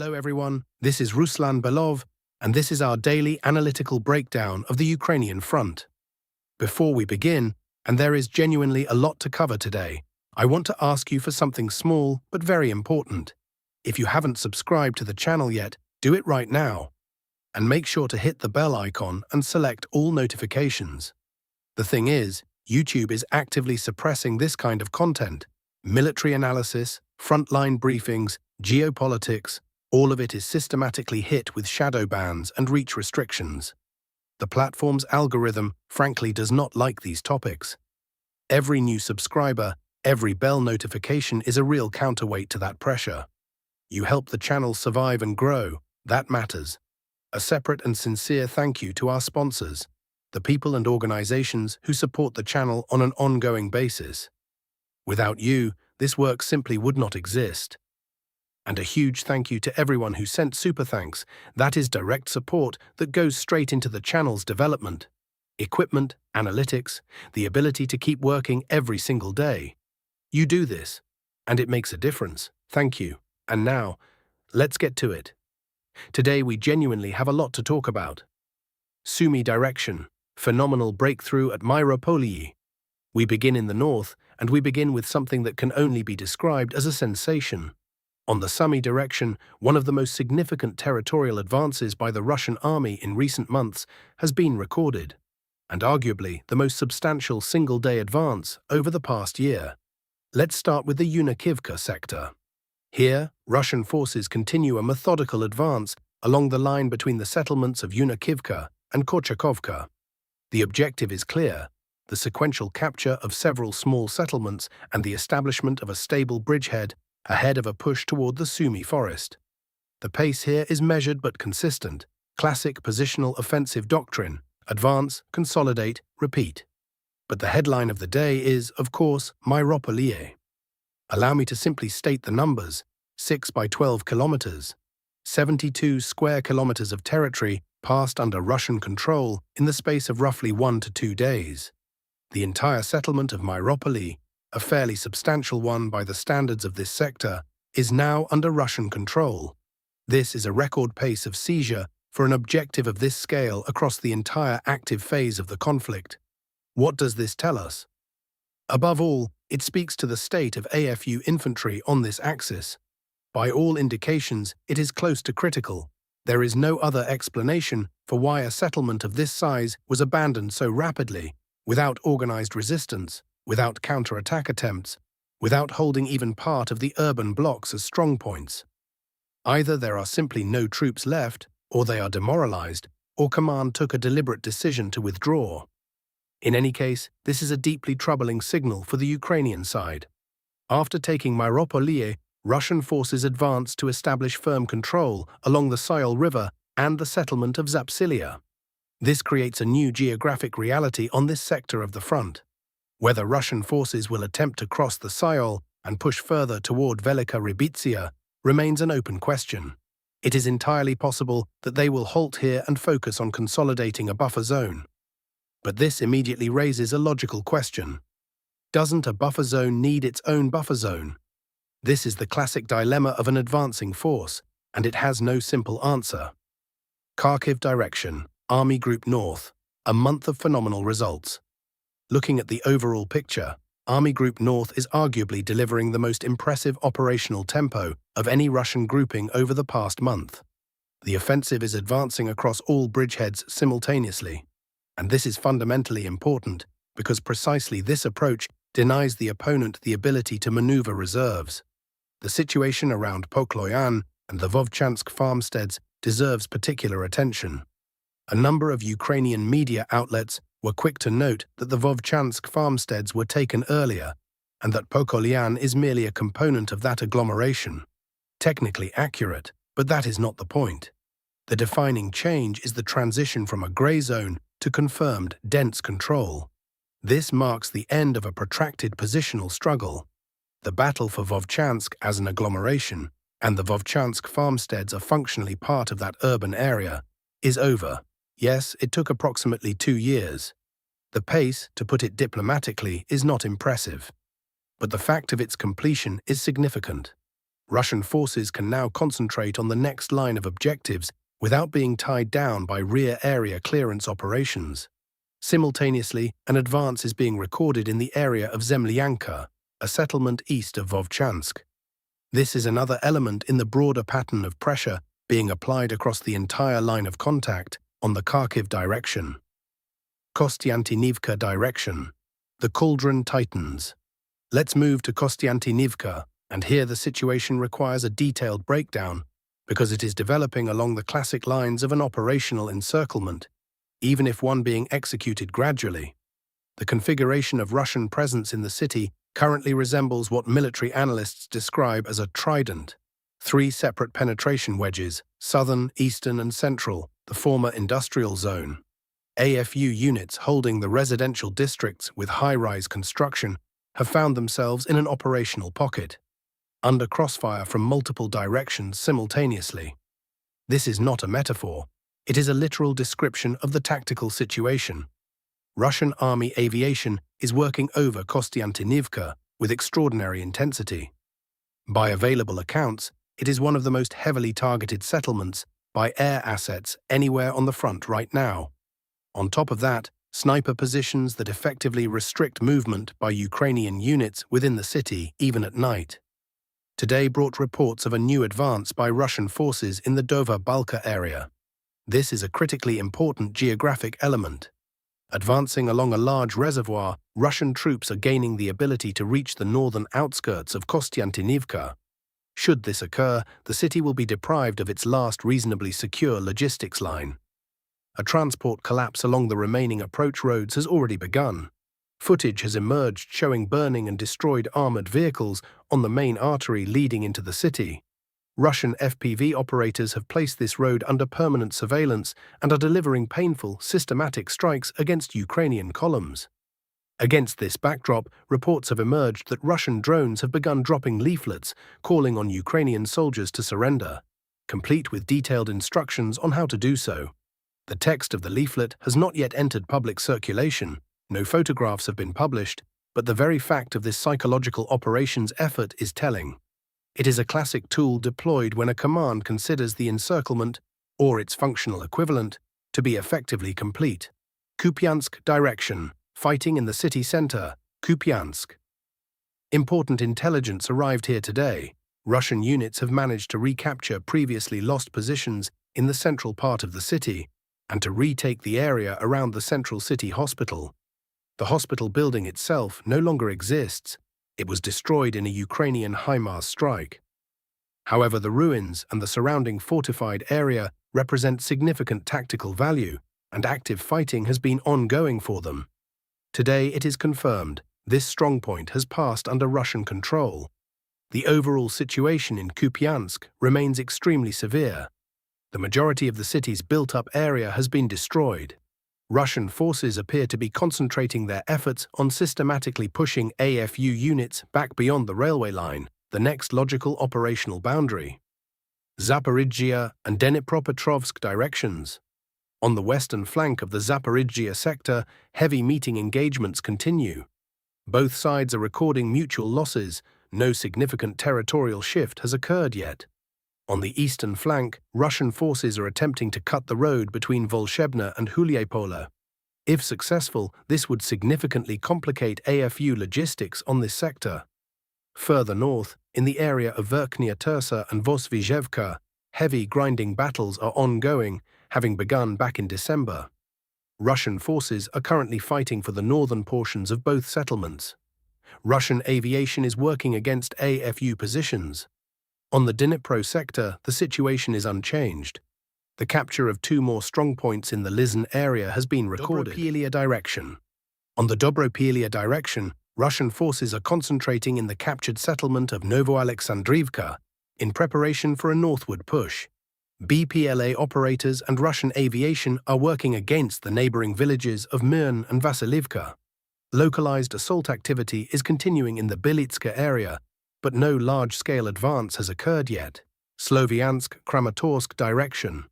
Hello everyone, this is Ruslan Belov, and this is our daily analytical breakdown of the Ukrainian front. Before we begin, and there is genuinely a lot to cover today, I want to ask you for something small but very important. If you haven't subscribed to the channel yet, do it right now. And make sure to hit the bell icon and select all notifications. The thing is, YouTube is actively suppressing this kind of content. Military analysis, frontline briefings, geopolitics, all of it is systematically hit with shadow bans and reach restrictions. The platform's algorithm, frankly, does not like these topics. Every new subscriber, every bell notification is a real counterweight to that pressure. You help the channel survive and grow, that matters. A separate and sincere thank you to our sponsors, the people and organizations who support the channel on an ongoing basis. Without you, this work simply would not exist. And a huge thank you to everyone who sent super thanks. That is direct support that goes straight into the channel's development, equipment, analytics, the ability to keep working every single day. You do this, and it makes a difference. Thank you. And now, let's get to it. Today we genuinely have a lot to talk about. Sumy direction, phenomenal breakthrough at Myropillia. We begin in the north, and we begin with something that can only be described as a sensation. On the Sumy direction, one of the most significant territorial advances by the Russian army in recent months has been recorded, and arguably the most substantial single-day advance over the past year. Let's start with the Kharkiv sector. Here, Russian forces continue a methodical advance along the line between the settlements of Kharkiv and Korchakovka. The objective is clear: the sequential capture of several small settlements and the establishment of a stable bridgehead ahead of a push toward the Sumy forest. The pace here is measured but consistent, classic positional offensive doctrine: advance, consolidate, repeat. But the headline of the day is, of course, Myropillia. Allow me to simply state the numbers: 6 by 12 kilometers, 72 square kilometers of territory passed under Russian control in the space of roughly 1 to 2 days. The entire settlement of Myropillia, a fairly substantial one by the standards of this sector, is now under Russian control. This is a record pace of seizure for an objective of this scale across the entire active phase of the conflict. What does this tell us? Above all, it speaks to the state of AFU infantry on this axis. By all indications, it is close to critical. There is no other explanation for why a settlement of this size was abandoned so rapidly, without organized resistance, without counterattack attempts, without holding even part of the urban blocks as strongpoints. Either there are simply no troops left, or they are demoralized, or command took a deliberate decision to withdraw. In any case, this is a deeply troubling signal for the Ukrainian side. After taking Myropillia, Russian forces advanced to establish firm control along the Syol River and the settlement of Zaporizhzhia. This creates a new geographic reality on this sector of the front. Whether Russian forces will attempt to cross the Syol and push further toward Velika Rybitsia remains an open question. It is entirely possible that they will halt here and focus on consolidating a buffer zone. But this immediately raises a logical question. Doesn't a buffer zone need its own buffer zone? This is the classic dilemma of an advancing force, and it has no simple answer. Kharkiv direction, Army Group North, a month of phenomenal results. Looking at the overall picture, Army Group North is arguably delivering the most impressive operational tempo of any Russian grouping over the past month. The offensive is advancing across all bridgeheads simultaneously, and this is fundamentally important because precisely this approach denies the opponent the ability to maneuver reserves. The situation around Pokloyan and the Vovchansk farmsteads deserves particular attention. A number of Ukrainian media outlets were quick to note that the Vovchansk farmsteads were taken earlier and that Pokloyan is merely a component of that agglomeration. Technically accurate, but that is not the point. The defining change is the transition from a grey zone to confirmed, dense control. This marks the end of a protracted positional struggle. The battle for Vovchansk as an agglomeration, and the Vovchansk farmsteads are functionally part of that urban area, is over. Yes, it took approximately 2 years. The pace, to put it diplomatically, is not impressive. But the fact of its completion is significant. Russian forces can now concentrate on the next line of objectives without being tied down by rear area clearance operations. Simultaneously, an advance is being recorded in the area of Zemlyanka, a settlement east of Vovchansk. This is another element in the broader pattern of pressure being applied across the entire line of contact on the Kharkiv direction. Constantinovka direction. The cauldron tightens. Let's move to Constantinovka, and here the situation requires a detailed breakdown because it is developing along the classic lines of an operational encirclement, even if one being executed gradually. The configuration of Russian presence in the city currently resembles what military analysts describe as a trident. 3 separate penetration wedges, southern, eastern and central, the former industrial zone. AFU units holding the residential districts with high-rise construction have found themselves in an operational pocket, under crossfire from multiple directions simultaneously. This is not a metaphor. It is a literal description of the tactical situation. Russian army aviation is working over Konstantinovka with extraordinary intensity. By available accounts, it is one of the most heavily targeted settlements by air assets anywhere on the front right now. On top of that, sniper positions that effectively restrict movement by Ukrainian units within the city even at night. Today brought reports of a new advance by Russian forces in the Dova Balka area. This is a critically important geographic element. Advancing along a large reservoir, Russian troops are gaining the ability to reach the northern outskirts of Konstantinovka. Should this occur, the city will be deprived of its last reasonably secure logistics line. A transport collapse along the remaining approach roads has already begun. Footage has emerged showing burning and destroyed armored vehicles on the main artery leading into the city. Russian FPV operators have placed this road under permanent surveillance and are delivering painful, systematic strikes against Ukrainian columns. Against this backdrop, reports have emerged that Russian drones have begun dropping leaflets calling on Ukrainian soldiers to surrender, complete with detailed instructions on how to do so. The text of the leaflet has not yet entered public circulation, no photographs have been published, but the very fact of this psychological operations effort is telling. It is a classic tool deployed when a command considers the encirclement, or its functional equivalent, to be effectively complete. Kupiansk direction. Fighting in the city center, Kupiansk. Important intelligence arrived here today. Russian units have managed to recapture previously lost positions in the central part of the city and to retake the area around the central city hospital. The hospital building itself no longer exists. It was destroyed in a Ukrainian HIMARS strike. However, the ruins and the surrounding fortified area represent significant tactical value, and active fighting has been ongoing for them. Today it is confirmed this strongpoint has passed under Russian control. The overall situation in Kupiansk remains extremely severe. The majority of the city's built-up area has been destroyed. Russian forces appear to be concentrating their efforts on systematically pushing AFU units back beyond the railway line, the next logical operational boundary. Zaporizhzhia and Dnipropetrovsk directions. On the western flank of the Zaporizhzhia sector, heavy meeting engagements continue. Both sides are recording mutual losses. No significant territorial shift has occurred yet. On the eastern flank, Russian forces are attempting to cut the road between Volshebna and Huliapola. If successful, this would significantly complicate AFU logistics on this sector. Further north, in the area of Verkhnya Tersa and Vosvyzhevka, heavy grinding battles are ongoing, having begun back in December. Russian forces are currently fighting for the northern portions of both settlements. Russian aviation is working against AFU positions. On the Dnipro sector, the situation is unchanged. The capture of 2 more strongpoints in the Lizin area has been recorded. Myropillia direction. On the Myropillia direction, Russian forces are concentrating in the captured settlement of Novoalexandrivka in preparation for a northward push. BPLA operators and Russian aviation are working against the neighboring villages of Myrn and Vasilivka. Localized assault activity is continuing in the Bilitska area, but no large-scale advance has occurred yet. Sloviansk-Kramatorsk direction.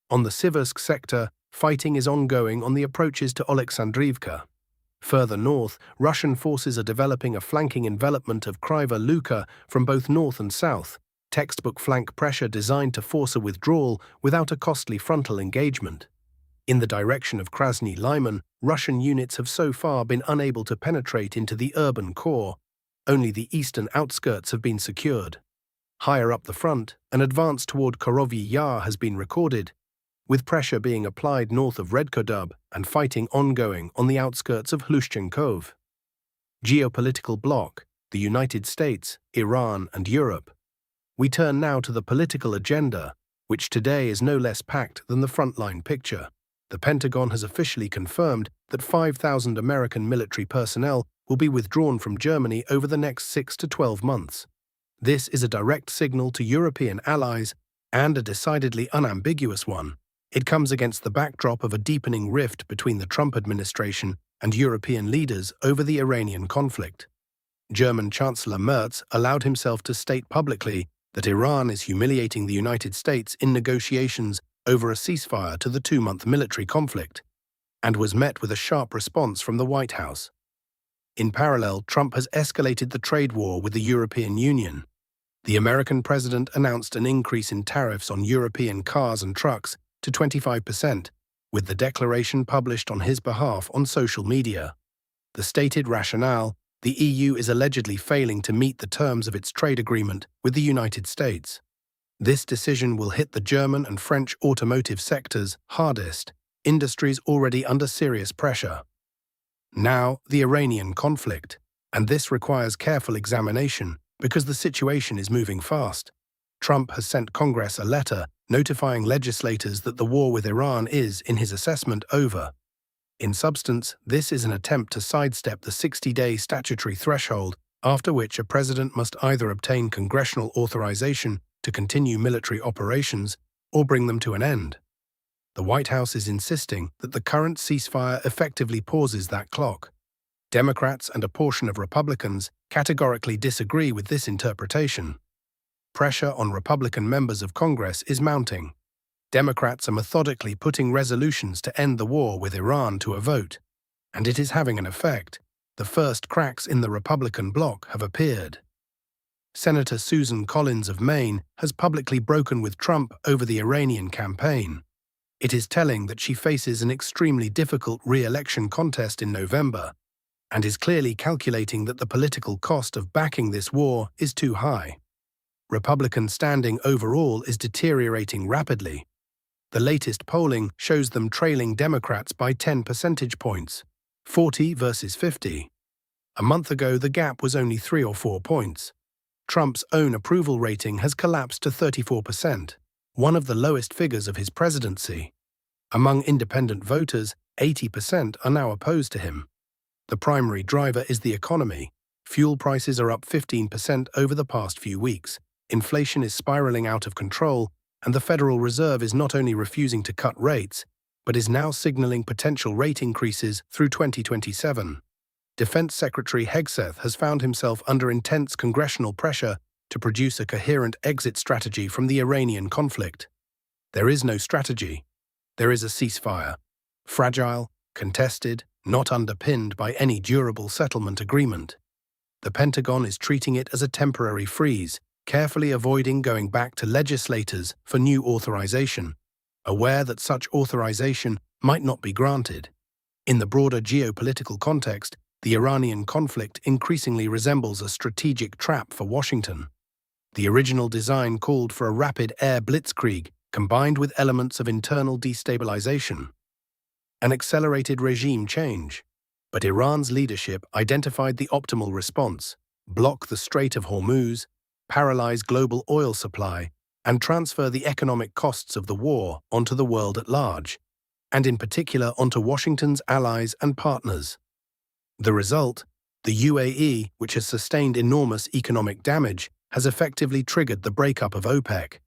On the Siversk sector, fighting is ongoing on the approaches to Alexandrivka. Further north, Russian forces are developing a flanking envelopment of Kryva Luka from both north and south, textbook flank pressure designed to force a withdrawal without a costly frontal engagement. In the direction of Krasny Liman, Russian units have so far been unable to penetrate into the urban core. Only the eastern outskirts have been secured. Higher up the front, an advance toward Korovyi Yar has been recorded, with pressure being applied north of Redkodub and fighting ongoing on the outskirts of Hlushchenkov. Geopolitical bloc, the United States, Iran, and Europe. We turn now to the political agenda, which today is no less packed than the frontline picture. The Pentagon has officially confirmed that 5,000 American military personnel will be withdrawn from Germany over the next 6 to 12 months. This is a direct signal to European allies and a decidedly unambiguous one. It comes against the backdrop of a deepening rift between the Trump administration and European leaders over the Iranian conflict. German Chancellor Merz allowed himself to state publicly that Iran is humiliating the United States in negotiations over a ceasefire to the 2-month military conflict, and was met with a sharp response from the White House. In parallel, Trump has escalated the trade war with the European Union. The American president announced an increase in tariffs on European cars and trucks to 25%, with the declaration published on his behalf on social media. The stated rationale: the EU is allegedly failing to meet the terms of its trade agreement with the United States. This decision will hit the German and French automotive sectors hardest, industries already under serious pressure. Now, the Iranian conflict, and this requires careful examination because the situation is moving fast. Trump has sent Congress a letter notifying legislators that the war with Iran is, in his assessment, over. In substance, this is an attempt to sidestep the 60-day statutory threshold, after which a president must either obtain congressional authorization to continue military operations or bring them to an end. The White House is insisting that the current ceasefire effectively pauses that clock. Democrats and a portion of Republicans categorically disagree with this interpretation. Pressure on Republican members of Congress is mounting. Democrats are methodically putting resolutions to end the war with Iran to a vote, and it is having an effect. The first cracks in the Republican bloc have appeared. Senator Susan Collins of Maine has publicly broken with Trump over the Iranian campaign. It is telling that she faces an extremely difficult re-election contest in November, and is clearly calculating that the political cost of backing this war is too high. Republican standing overall is deteriorating rapidly. The latest polling shows them trailing Democrats by 10 percentage points, 40 versus 50. A month ago, the gap was only 3 or 4 points. Trump's own approval rating has collapsed to 34%, one of the lowest figures of his presidency. Among independent voters, 80% are now opposed to him. The primary driver is the economy. Fuel prices are up 15% over the past few weeks. Inflation is spiraling out of control, and the Federal Reserve is not only refusing to cut rates, but is now signaling potential rate increases through 2027. Defense Secretary Hegseth has found himself under intense congressional pressure to produce a coherent exit strategy from the Iranian conflict. There is no strategy. There is a ceasefire. Fragile, contested, not underpinned by any durable settlement agreement. The Pentagon is treating it as a temporary freeze, carefully avoiding going back to legislators for new authorization, aware that such authorization might not be granted. In the broader geopolitical context, the Iranian conflict increasingly resembles a strategic trap for Washington. The original design called for a rapid air blitzkrieg combined with elements of internal destabilization, an accelerated regime change. But Iran's leadership identified the optimal response: block the Strait of Hormuz, paralyze global oil supply, and transfer the economic costs of the war onto the world at large, and in particular onto Washington's allies and partners. The result, the UAE, which has sustained enormous economic damage, has effectively triggered the breakup of OPEC.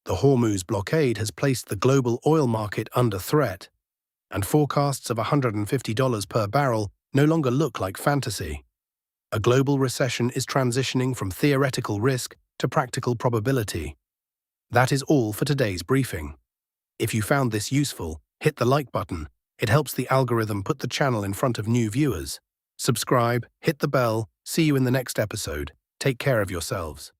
The Hormuz blockade has placed the global oil market under threat, and forecasts of $150 per barrel no longer look like fantasy. A global recession is transitioning from theoretical risk to practical probability. That is all for today's briefing. If you found this useful, hit the like button. It helps the algorithm put the channel in front of new viewers. Subscribe, hit the bell. See you in the next episode. Take care of yourselves.